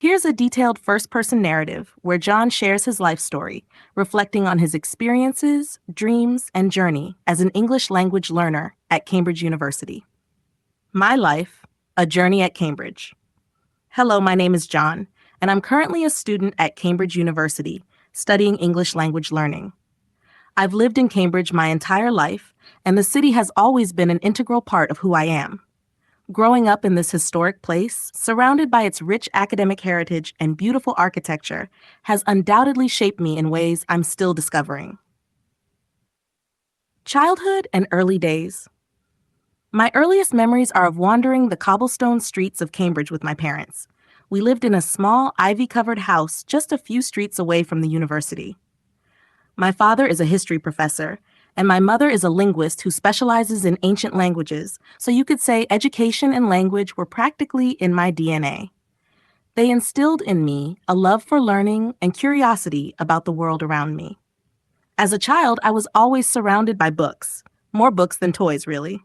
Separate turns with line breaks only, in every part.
Here's a detailed first-person narrative where John shares his life story, reflecting on his experiences, dreams, and journey as an English language learner at Cambridge University. My life, a journey at Cambridge. Hello, my name is John, and I'm currently a student at Cambridge University, studying English language learning. I've lived in Cambridge my entire life, and the city has always been an integral part of who I am. Growing up in this historic place, surrounded by its rich academic heritage and beautiful architecture, has undoubtedly shaped me in ways I'm still discovering. Childhood and early days. My earliest memories are of wandering the cobblestone streets of Cambridge with my parents. We lived in a small, ivy-covered house just a few streets away from the university. My father is a history professor, and my mother is a linguist who specializes in ancient languages, so you could say education and language were practically in my DNA. They instilled in me a love for learning and curiosity about the world around me. As a child, I was always surrounded by books, more books than toys, really.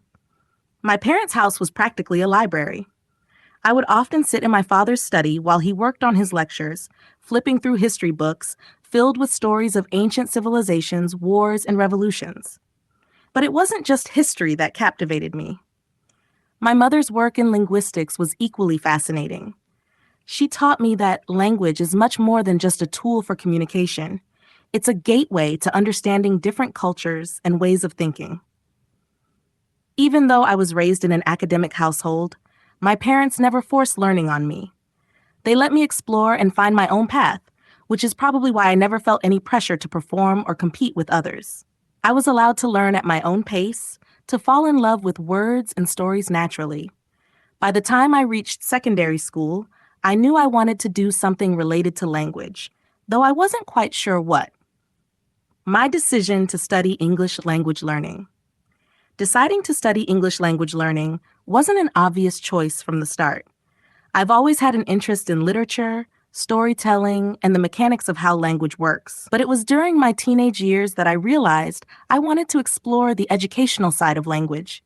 My parents' house was practically a library. I would often sit in my father's study while he worked on his lectures, flipping through history books filled with stories of ancient civilizations, wars, and revolutions. But it wasn't just history that captivated me. My mother's work in linguistics was equally fascinating. She taught me that language is much more than just a tool for communication. It's a gateway to understanding different cultures and ways of thinking. Even though I was raised in an academic household, my parents never forced learning on me. They let me explore and find my own path, which is probably why I never felt any pressure to perform or compete with others. I was allowed to learn at my own pace, to fall in love with words and stories naturally. By the time I reached secondary school, I knew I wanted to do something related to language, though I wasn't quite sure what. My decision to study English language learning. Deciding to study English language learning wasn't an obvious choice from the start. I've always had an interest in literature, storytelling, and the mechanics of how language works. But it was during my teenage years that I realized I wanted to explore the educational side of language.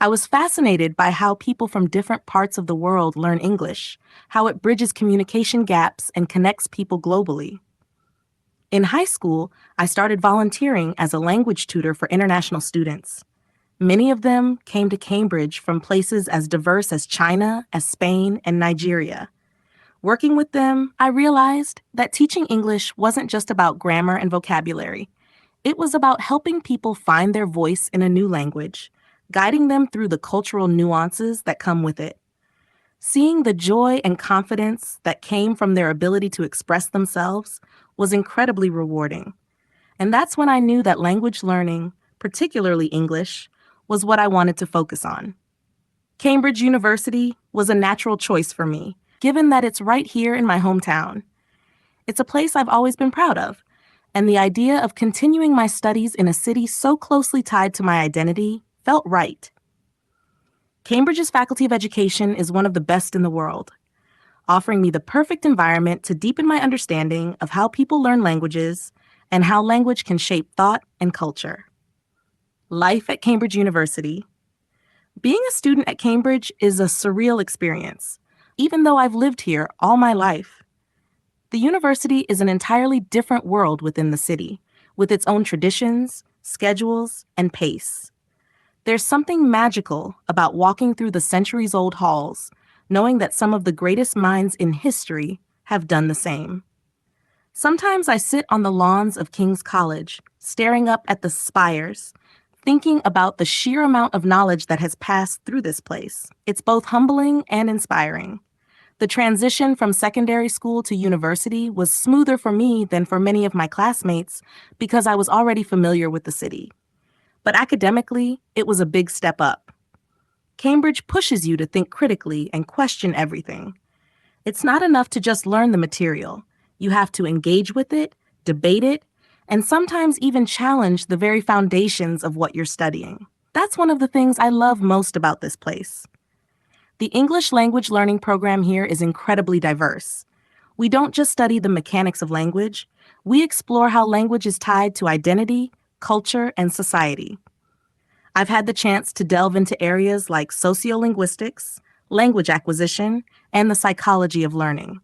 I was fascinated by how people from different parts of the world learn English, how it bridges communication gaps and connects people globally. In high school, I started volunteering as a language tutor for international students. Many of them came to Cambridge from places as diverse as China, as Spain, and Nigeria. Working with them, I realized that teaching English wasn't just about grammar and vocabulary. It was about helping people find their voice in a new language, guiding them through the cultural nuances that come with it. Seeing the joy and confidence that came from their ability to express themselves was incredibly rewarding. And that's when I knew that language learning, particularly English, was what I wanted to focus on. Cambridge University was a natural choice for me, given that it's right here in my hometown. It's a place I've always been proud of, and the idea of continuing my studies in a city so closely tied to my identity felt right. Cambridge's Faculty of Education is one of the best in the world, offering me the perfect environment to deepen my understanding of how people learn languages and how language can shape thought and culture. Life at Cambridge University. Being a student at Cambridge is a surreal experience, even though I've lived here all my life. The university is an entirely different world within the city, with its own traditions, schedules, and pace. There's something magical about walking through the centuries-old halls, knowing that some of the greatest minds in history have done the same. Sometimes I sit on the lawns of King's College, staring up at the spires, thinking about the sheer amount of knowledge that has passed through this place. It's both humbling and inspiring. The transition from secondary school to university was smoother for me than for many of my classmates because I was already familiar with the city. But academically, it was a big step up. Cambridge pushes you to think critically and question everything. It's not enough to just learn the material. You have to engage with it, debate it, and sometimes even challenge the very foundations of what you're studying. That's one of the things I love most about this place. The English language learning program here is incredibly diverse. We don't just study the mechanics of language, we explore how language is tied to identity, culture, and society. I've had the chance to delve into areas like sociolinguistics, language acquisition, and the psychology of learning.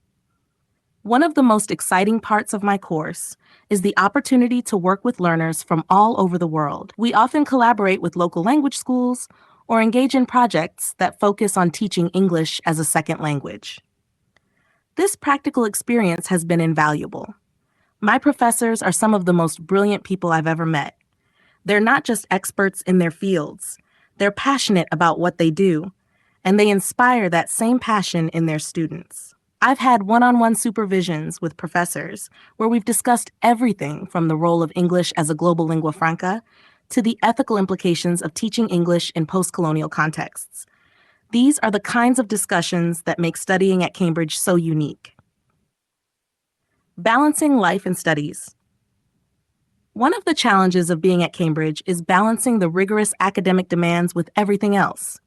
One of the most exciting parts of my course is the opportunity to work with learners from all over the world. We often collaborate with local language schools or engage in projects that focus on teaching English as a second language. This practical experience has been invaluable. My professors are some of the most brilliant people I've ever met. They're not just experts in their fields, they're passionate about what they do, and they inspire that same passion in their students. I've had one-on-one supervisions with professors where we've discussed everything from the role of English as a global lingua franca to the ethical implications of teaching English in post-colonial contexts. These are the kinds of discussions that make studying at Cambridge so unique. Balancing life and studies. One of the challenges of being at Cambridge is balancing the rigorous academic demands with everything else.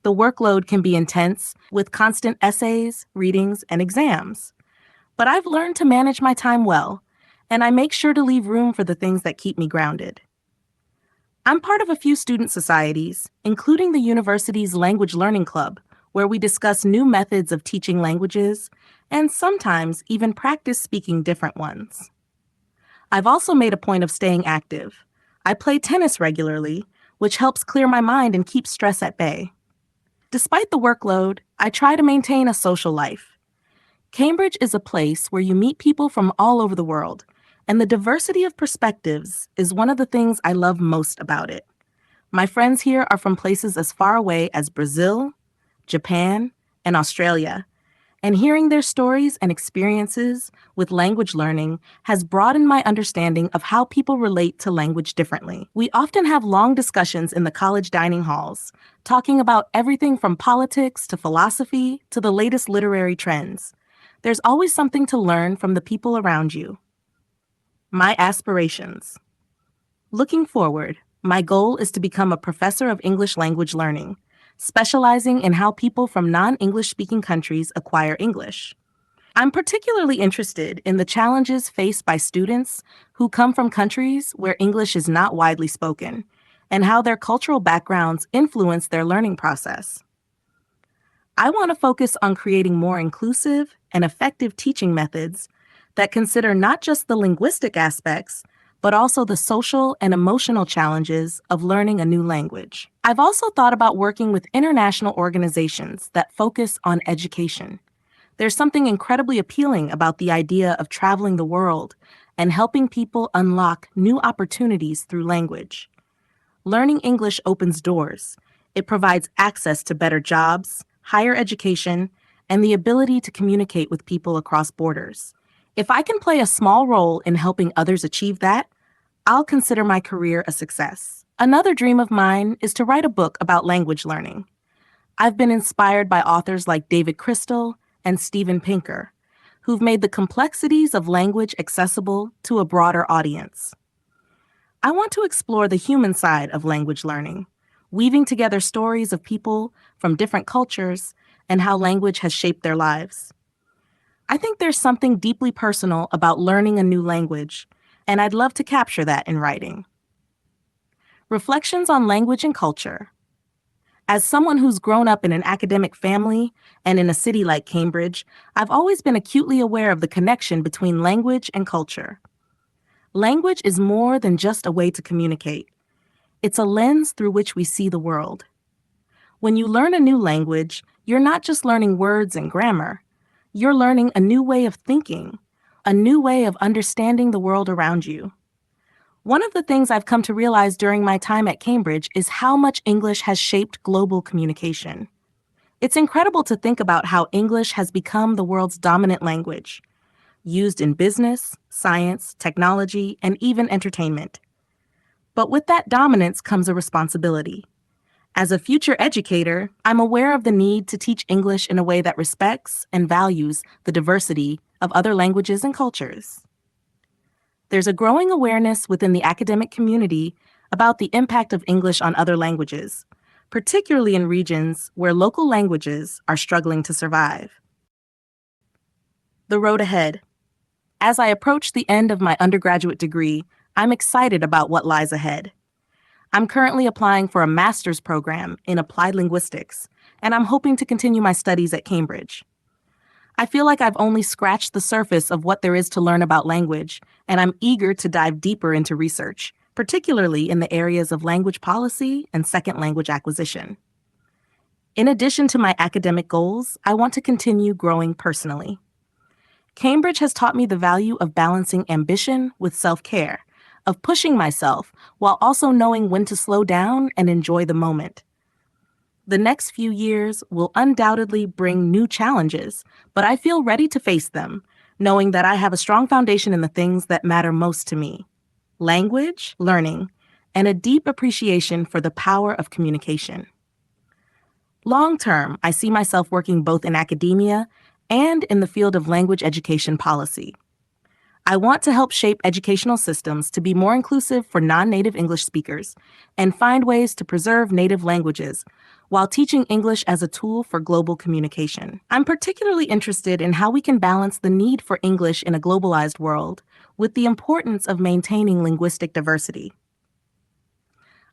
The workload can be intense, with constant essays, readings, and exams. But I've learned to manage my time well, and I make sure to leave room for the things that keep me grounded. I'm part of a few student societies, including the university's Language Learning Club, where we discuss new methods of teaching languages and sometimes even practice speaking different ones. I've also made a point of staying active. I play tennis regularly, which helps clear my mind and keep stress at bay. Despite the workload, I try to maintain a social life. Cambridge is a place where you meet people from all over the world, and the diversity of perspectives is one of the things I love most about it. My friends here are from places as far away as Brazil, Japan, and Australia, and hearing their stories and experiences with language learning has broadened my understanding of how people relate to language differently. We often have long discussions in the college dining halls, talking about everything from politics to philosophy to the latest literary trends. There's always something to learn from the people around you. My aspirations. Looking forward, my goal is to become a professor of English language learning, specializing in how people from non-English speaking countries acquire English. I'm particularly interested in the challenges faced by students who come from countries where English is not widely spoken, and how their cultural backgrounds influence their learning process. I want to focus on creating more inclusive and effective teaching methods that consider not just the linguistic aspects, but also the social and emotional challenges of learning a new language. I've also thought about working with international organizations that focus on education. There's something incredibly appealing about the idea of traveling the world and helping people unlock new opportunities through language. Learning English opens doors. It provides access to better jobs, higher education, and the ability to communicate with people across borders. If I can play a small role in helping others achieve that, I'll consider my career a success. Another dream of mine is to write a book about language learning. I've been inspired by authors like David Crystal and Steven Pinker, who've made the complexities of language accessible to a broader audience. I want to explore the human side of language learning, weaving together stories of people from different cultures and how language has shaped their lives. I think there's something deeply personal about learning a new language, and I'd love to capture that in writing. Reflections on language and culture. As someone who's grown up in an academic family and in a city like Cambridge, I've always been acutely aware of the connection between language and culture. Language is more than just a way to communicate. It's a lens through which we see the world. When you learn a new language, you're not just learning words and grammar. You're learning a new way of thinking, a new way of understanding the world around you. One of the things I've come to realize during my time at Cambridge is how much English has shaped global communication. It's incredible to think about how English has become the world's dominant language, used in business, science, technology, and even entertainment. But with that dominance comes a responsibility. As a future educator, I'm aware of the need to teach English in a way that respects and values the diversity of other languages and cultures. There's a growing awareness within the academic community about the impact of English on other languages, particularly in regions where local languages are struggling to survive. The road ahead. As I approach the end of my undergraduate degree, I'm excited about what lies ahead. I'm currently applying for a master's program in applied linguistics, and I'm hoping to continue my studies at Cambridge. I feel like I've only scratched the surface of what there is to learn about language, and I'm eager to dive deeper into research, particularly in the areas of language policy and second language acquisition. In addition to my academic goals, I want to continue growing personally. Cambridge has taught me the value of balancing ambition with self care, of pushing myself while also knowing when to slow down and enjoy the moment. The next few years will undoubtedly bring new challenges, but I feel ready to face them, knowing that I have a strong foundation in the things that matter most to me: language, learning, and a deep appreciation for the power of communication. Long term, I see myself working both in academia and in the field of language education policy. I want to help shape educational systems to be more inclusive for non-native English speakers and find ways to preserve native languages while teaching English as a tool for global communication. I'm particularly interested in how we can balance the need for English in a globalized world with the importance of maintaining linguistic diversity.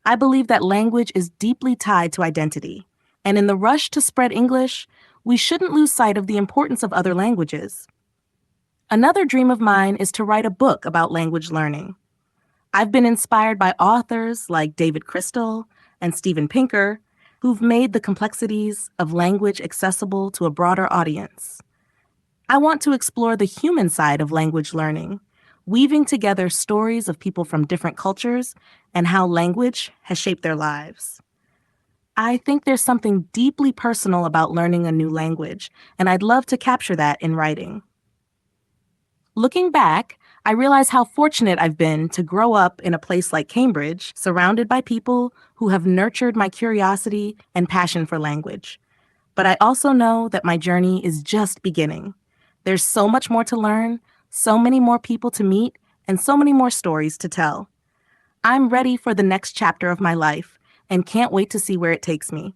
I believe that language is deeply tied to identity, and in the rush to spread English, we shouldn't lose sight of the importance of other languages. Another dream of mine is to write a book about language learning. I've been inspired by authors like David Crystal and Steven Pinker, who've made the complexities of language accessible to a broader audience. I want to explore the human side of language learning, weaving together stories of people from different cultures and how language has shaped their lives. I think there's something deeply personal about learning a new language, and I'd love to capture that in writing. Looking back, I realize how fortunate I've been to grow up in a place like Cambridge, surrounded by people who have nurtured my curiosity and passion for language. But I also know that my journey is just beginning. There's so much more to learn, so many more people to meet, and so many more stories to tell. I'm ready for the next chapter of my life and can't wait to see where it takes me.